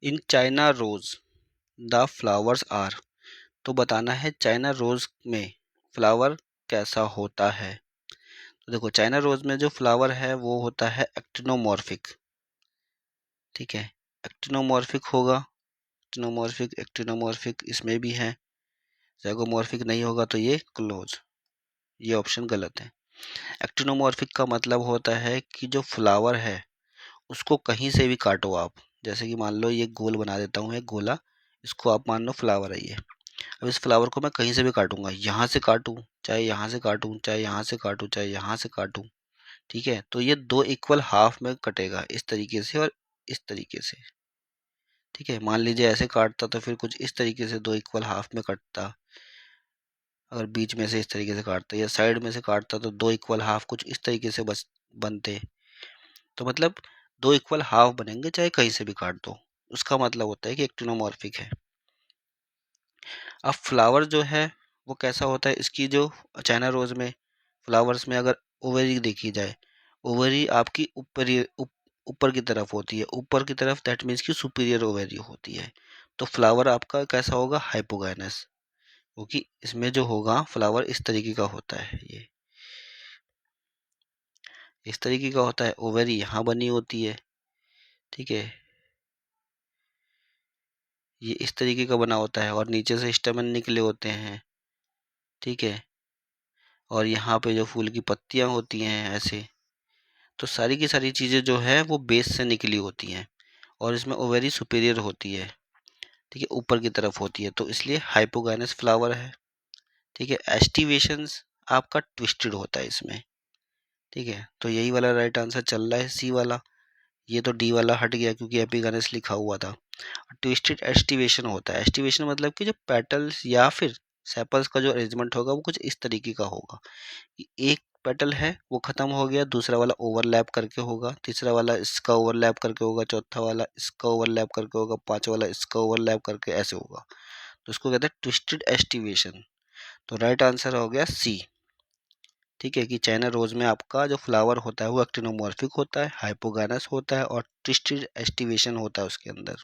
In China rose the flowers are. तो बताना है चाइना रोज में फ्लावर कैसा होता है। तो देखो चाइना रोज में जो फ्लावर है वो होता है एक्टिनोमॉर्फिक। ठीक है, एक्टिनोमॉर्फिक होगा। एक्टिनोमॉर्फिक एक्टिनोमॉर्फिक इसमें भी है। जैगोमॉर्फिक नहीं होगा तो ये क्लोज, ये ऑप्शन गलत है। एक्टिनोमॉर्फिक का मतलब होता है कि जो फ्लावर है उसको कहीं से भी काटो आप। जैसे कि मान लो ये गोल बना देता हूँ, एक गोला, इसको आप मान लो फ्लावर है ये। अब इस फ्लावर को मैं कहीं से भी काटूंगा, यहाँ से काटूं चाहे यहाँ से काटूं चाहे यहाँ से काटूं चाहे यहाँ से काटूं, ठीक है, तो ये दो इक्वल हाफ में कटेगा, इस तरीके से और इस तरीके से। ठीक है, मान लीजिए ऐसे काटता तो फिर कुछ इस तरीके से दो इक्वल हाफ में कटता। अगर बीच में से इस तरीके से काटता या साइड में से काटता तो दो इक्वल हाफ कुछ इस तरीके से बस बनते। तो मतलब दो इक्वल हाफ बनेंगे चाहे कहीं से भी काट दो, उसका मतलब होता है कि एक्टिनोमॉर्फिक है। अब फ्लावर जो है वो कैसा होता है, इसकी जो चाइना रोज में फ्लावर्स में अगर ओवरी देखी जाए, ओवरी आपकी ऊपर की तरफ होती है, ऊपर की तरफ, दैट मीन्स की सुपीरियर ओवरी होती है। तो फ्लावर आपका कैसा होगा, हाइपोगाइनस, क्योंकि इसमें जो होगा फ्लावर इस तरीके का होता है, ये इस तरीके का होता है, ओवरी यहाँ बनी होती है। ठीक है, ये इस तरीके का बना होता है और नीचे से स्टेमन निकले होते हैं। ठीक है, और यहाँ पे जो फूल की पत्तियां होती हैं ऐसे, तो सारी की सारी चीज़ें जो है वो बेस से निकली होती हैं और इसमें ओवेरी सुपीरियर होती है। ठीक है, ऊपर की तरफ होती है, तो इसलिए हाइपोगाइनस फ्लावर है। ठीक है, एस्टिवेशंस आपका ट्विस्टेड होता है इसमें। ठीक है, तो यही वाला राइट आंसर चल रहा है, सी वाला। ये तो डी वाला हट गया क्योंकि एपिगानस लिखा हुआ था। ट्विस्टेड एस्टिवेशन होता है, एस्टिवेशन मतलब कि जो पेटल्स या फिर सेपल्स का जो अरेंजमेंट होगा वो कुछ इस तरीके का होगा कि एक पेटल है वो खत्म हो गया, दूसरा वाला ओवरलैप करके होगा, तीसरा वाला इसका ओवरलैप करके होगा, चौथा वाला इसका ओवरलैप करके होगा, पांचवा वाला इसका ओवरलैप करके ऐसे होगा। तो इसको कहते हैं ट्विस्टेड एस्टिवेशन। तो राइट आंसर हो गया सी। ठीक है, कि चाइना रोज में आपका जो फ्लावर होता है वो एक्टिनोमॉर्फिक होता है, हाइपोगानस होता है और ट्विस्टेड एस्टिवेशन होता है उसके अंदर।